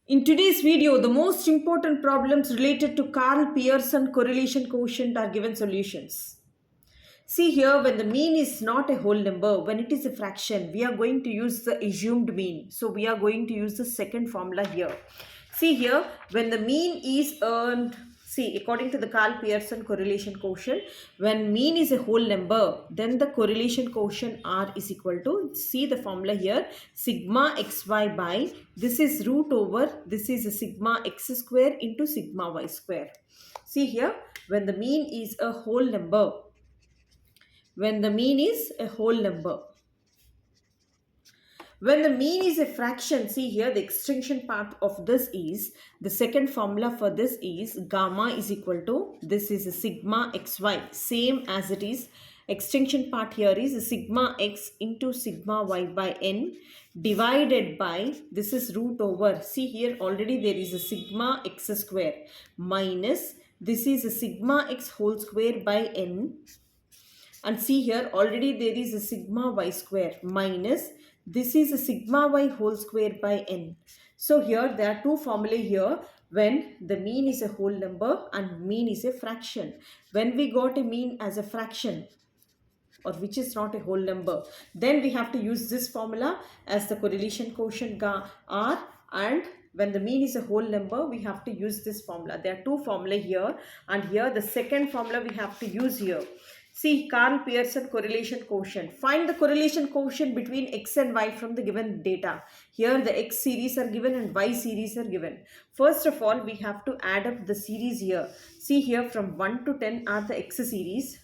In today's video, the most important problems related to Karl Pearson correlation quotient are given solutions. See here, when the mean is not a whole number, when it is a fraction, we are going to use the assumed mean. So we are going to use the second formula here. See here, when the mean is earned, see, according to the Karl Pearson correlation quotient, when mean is a whole number, then the correlation quotient R is equal to, see the formula here, sigma xy by, this is root over, this is a sigma x square into sigma y square. See here, when the mean is a whole number, when the mean is a whole number. When the mean is a fraction, see here the extension part of this is, the second formula for this is gamma is equal to, this is a sigma xy, same as it is. Extension part here is a sigma x into sigma y by n divided by, this is root over, see here already there is a sigma x square minus, this is a sigma x whole square by n. And see here already there is a sigma y square minus, this is a sigma y whole square by n. So here there are two formulae here when the mean is a whole number and mean is a fraction. When we got a mean as a fraction or which is not a whole number, then we have to use this formula as the correlation quotient R, and when the mean is a whole number we have to use this formula. There are two formulae here, and here the second formula we have to use here. See, Karl Pearson correlation quotient. Find the correlation quotient between x and y from the given data. Here the x series are given and y series are given. First of all, we have to add up the series here. See here from 1 to 10 are the x series.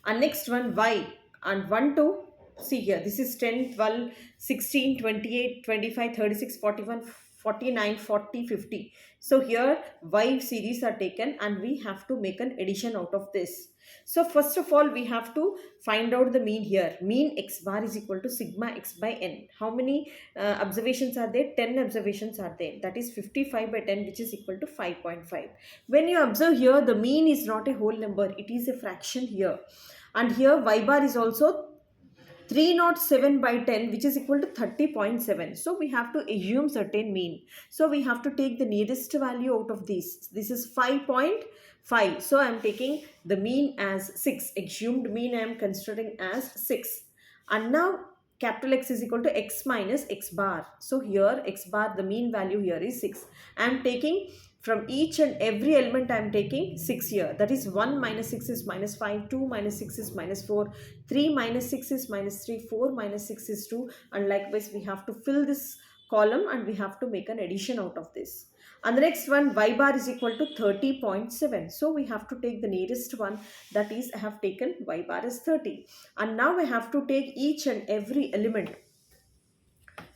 And next one y, and 1 to, see here, this is 10, 12, 16, 28, 25, 36, 41, 49, 40, 50. So here y series are taken and we have to make an addition out of this. So first of all we have to find out the mean here. Mean x bar is equal to sigma x by n. How many observations are there? 10 observations are there. That is 55 by 10, which is equal to 5.5. When you observe here, the mean is not a whole number. It is a fraction here. And here y bar is also 307 by 10, which is equal to 30.7. So we have to assume certain mean. So we have to take the nearest value out of this. This is 5.5. So I am taking the mean as 6. Assumed mean I am considering as 6. And now capital X is equal to x minus x bar. So here x bar, the mean value here is 6. I am taking from each and every element I am taking 6 here. That is 1 minus 6 is minus 5, 2 minus 6 is minus 4, 3 minus 6 is minus 3, 4 minus 6 is 2, and likewise we have to fill this column and we have to make an addition out of this. And the next one, y bar is equal to 30.7. So we have to take the nearest one, that is I have taken y bar as 30. And now I have to take each and every element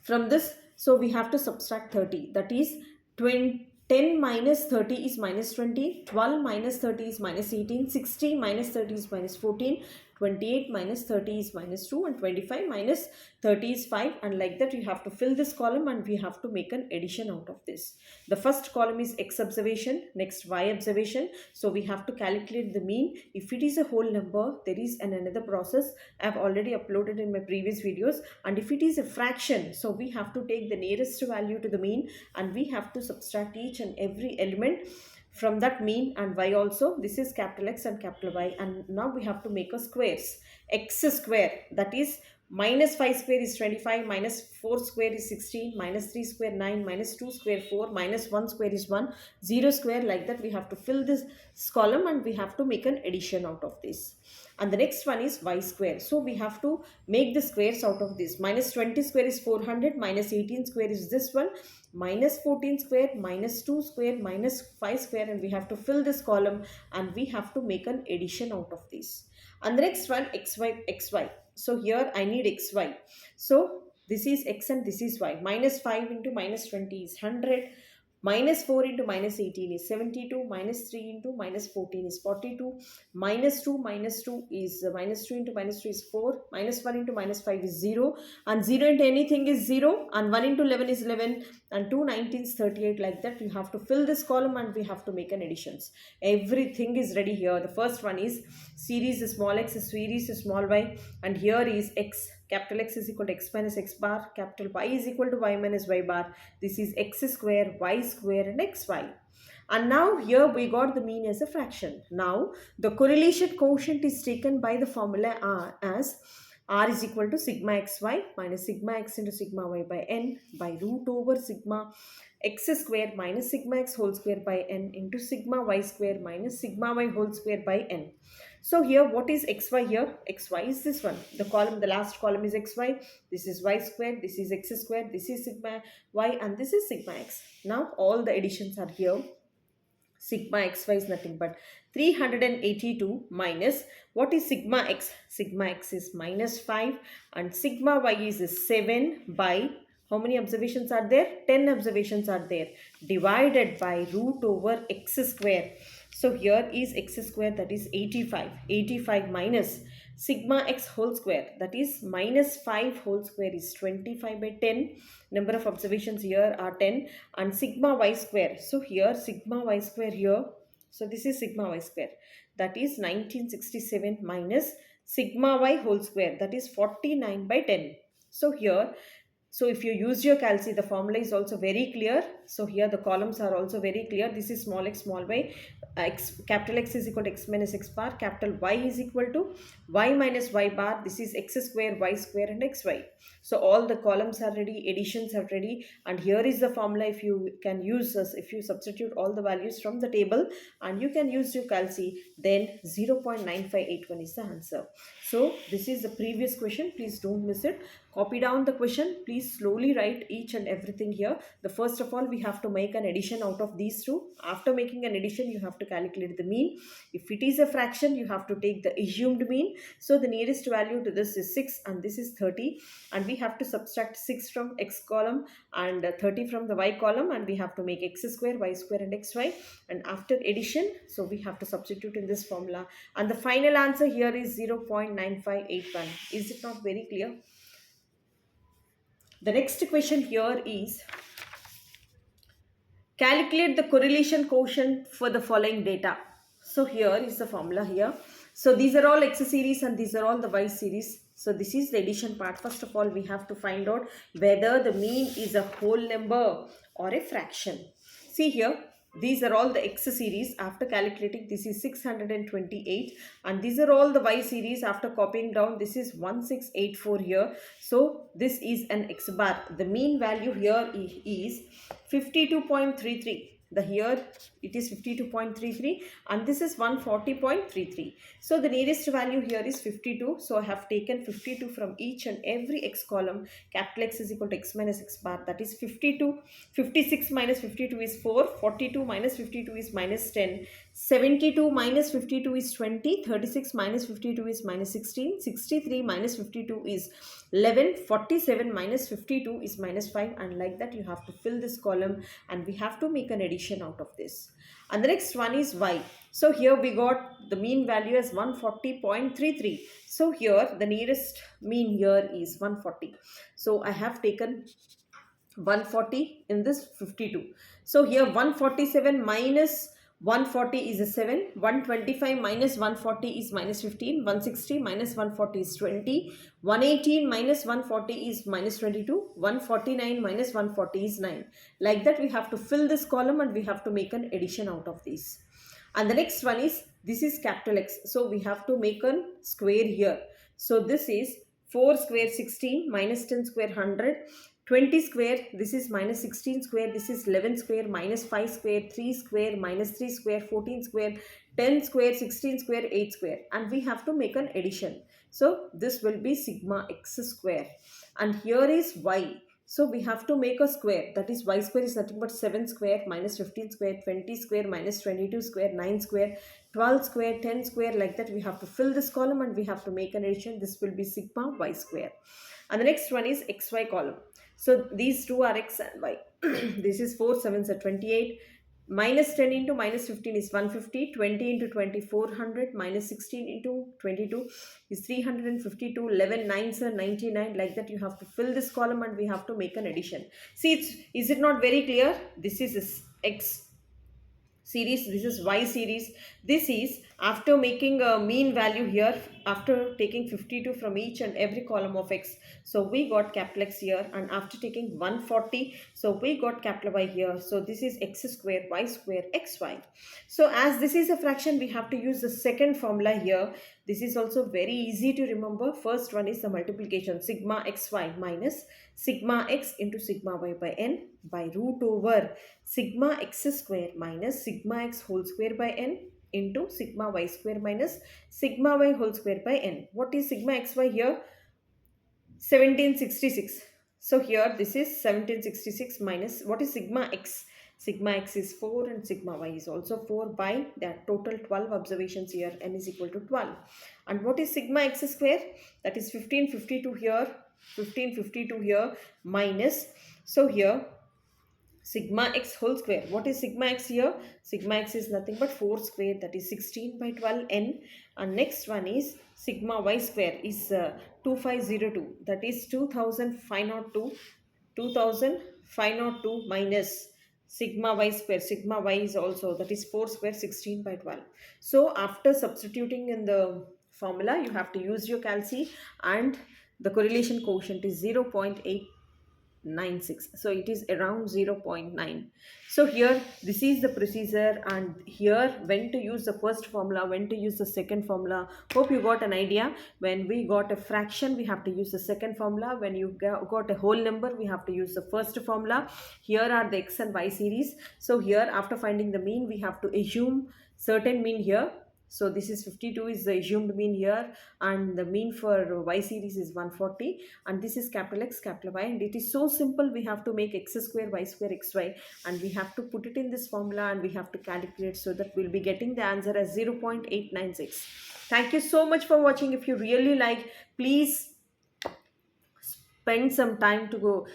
from this. So we have to subtract 30. That is 10 minus 30 is minus 20, 12 minus 30 is minus 18, 60 minus 30 is minus 14, 28 minus 30 is minus 2, and 25 minus 30 is 5, and like that you have to fill this column and we have to make an addition out of this. The first column is x observation, next y observation. So we have to calculate the mean. If it is a whole number, there is another process I have already uploaded in my previous videos, and if it is a fraction, so we have to take the nearest value to the mean and we have to subtract each and every element from that mean and y also. This is capital X and capital Y, and now we have to make a squares. X square, that is minus 5 square is 25, minus 4 square is 16, minus 3 square 9, minus 2 square 4, minus 1 square is 1, 0 square, like that we have to fill this column and we have to make an addition out of this. And the next one is y square. So we have to make the squares out of this. Minus 20 square is 400, minus 18 square is this one, minus 14 square, minus 2 square, minus 5 square, and we have to fill this column and we have to make an addition out of this. And the next one, xy. So here I need xy. So this is x and this is y. Minus 5 into minus 20 is 100. Minus 4 into minus 18 is 72, minus 3 into minus 14 is 42, minus 2 is minus 2 into minus 3 is 4, minus 1 into minus 5 is 0, and 0 into anything is 0, and 1 into 11 is 11, and 2 19 is 38, like that. You have to fill this column and we have to make an additions. Everything is ready here. The first one is series is small x, series is small y, and here is x capital X is equal to x minus x bar, capital Y is equal to y minus y bar. This is x square, y square and xy. And now here we got the mean as a fraction. Now the correlation quotient is taken by the formula R as R is equal to sigma xy minus sigma x into sigma y by n by root over sigma x square minus sigma x whole square by n into sigma y square minus sigma y whole square by n. So here what is xy here? Xy is this one. The column, the last column is xy. This is y square, this is x square, this is sigma y and this is sigma x. Now all the additions are here. Sigma xy is nothing but 382 minus what is sigma x? Sigma x is minus 5 and sigma y is 7 by how many observations are there? 10 observations are there, divided by root over x square. So here is x square, that is 85. 85 minus sigma x whole square, that is minus 5 whole square is 25 by 10. Number of observations here are 10 and sigma y square. So here sigma y square here. So this is sigma y square, that is 1967 minus sigma y whole square, that is 49 by 10. So here, so if you use your calci, the formula is also very clear. So here the columns are also very clear. This is small x, small y. Capital X is equal to x minus x bar. Capital Y is equal to y minus y bar. This is x square, y square and xy. So all the columns are ready, additions are ready. And here is the formula. If you can use this, if you substitute all the values from the table and you can use your calci, then 0.9581 is the answer. So this is the previous question. Please don't miss it. Copy down the question. Please slowly write each and everything here. The first of all, we have to make an addition out of these two. After making an addition, you have to calculate the mean. If it is a fraction, you have to take the assumed mean. So the nearest value to this is 6 and this is 30. And we have to subtract 6 from x column and 30 from the y column. And we have to make x square, y square and xy. And after addition, so we have to substitute in this formula. And the final answer here is 0.9581. Is it not very clear? The next question here is calculate the correlation quotient for the following data. So here is the formula here. So these are all x series and these are all the y series. So this is the addition part. First of all, we have to find out whether the mean is a whole number or a fraction. See here, these are all the x series. After calculating, this is 628 and these are all the y series. After copying down, this is 1684 here. So this is an x bar. The mean value here is 52.33. The here it is 52.33 and this is 140.33. So the nearest value here is 52. So I have taken 52 from each and every x column. Capital X is equal to x minus x bar, that is 52. 56 minus 52 is 4. 42 minus 52 is minus 10. 72 minus 52 is 20. 36 minus 52 is minus 16. 63 minus 52 is 11. 47 minus 52 is minus 5 and like that you have to fill this column and we have to make an addition out of this. And the next one is y. So here we got the mean value as 140.33. So here the nearest mean here is 140. So I have taken 140 in this 52. So here 147 minus 140 is a 7, 125 minus 140 is minus 15, 160 minus 140 is 20, 118 minus 140 is minus 22, 149 minus 140 is 9. Like that we have to fill this column and we have to make an addition out of these. And the next one is, this is capital X. So we have to make a square here. So this is 4 square 16 minus 10 square 100. 20 square, this is minus 16 square, this is 11 square, minus 5 square, 3 square, minus 3 square, 14 square, 10 square, 16 square, 8 square. And we have to make an addition. So this will be sigma x square. And here is y. So we have to make a square. That is y square is nothing but 7 square, minus 15 square, 20 square, minus 22 square, 9 square, 12 square, 10 square. Like that we have to fill this column and we have to make an addition. This will be sigma y square. And the next one is xy column. So these two are x and y. This is 4 7s are 28. Minus 10 into minus 15 is 150. 20 into 20 400. Minus 16 into 22 is 352. 11 9s are 99. Like that you have to fill this column and we have to make an addition. See, is it not very clear? This is x. series. This is y series. This is after making a mean value here, after taking 52 from each and every column of x, so we got capital X here, and after taking 140, so we got capital Y here. So this is x square y square xy. So as this is a fraction, we have to use the second formula here. This is also very easy to remember. First one is the multiplication, sigma xy minus sigma x into sigma y by n by root over sigma x square minus sigma x whole square by n into sigma y square minus sigma y whole square by n. What is sigma xy here? 1766. So here this is 1766 minus what is sigma x? Sigma x is 4 and sigma y is also 4 by that total 12 observations here, n is equal to 12. And what is sigma x square? That is 1552 here, 1552 here minus, so here sigma x whole square. What is sigma x here? Sigma x is nothing but 4 square, that is 16 by 12 n. And next one is sigma y square is 2502, that is 2502, 2502 minus sigma y square. Sigma y is also, that is 4 square, 16 by 12. So after substituting in the formula, you have to use your calci, and the correlation coefficient is 0.896, so it is around 0.9. So here this is the procedure, and here when to use the first formula, when to use the second formula. Hope you got an idea. When we got a fraction, we have to use the second formula. When you got a whole number, we have to use the first formula. Here are the x and y series. So here after finding the mean, we have to assume certain mean here. So this is 52 is the assumed mean here, and the mean for y series is 140, and this is capital X, capital Y, and it is so simple. We have to make x square, y square, xy, and we have to put it in this formula, and we have to calculate, so that we'll be getting the answer as 0.896. Thank you so much for watching. If you really like, please spend some time to go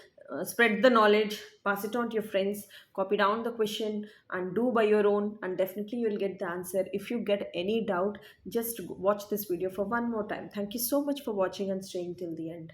spread the knowledge, pass it on to your friends, copy down the question and do by your own, and definitely you'll get the answer. If you get any doubt, just watch this video for one more time. Thank you so much for watching and staying till the end.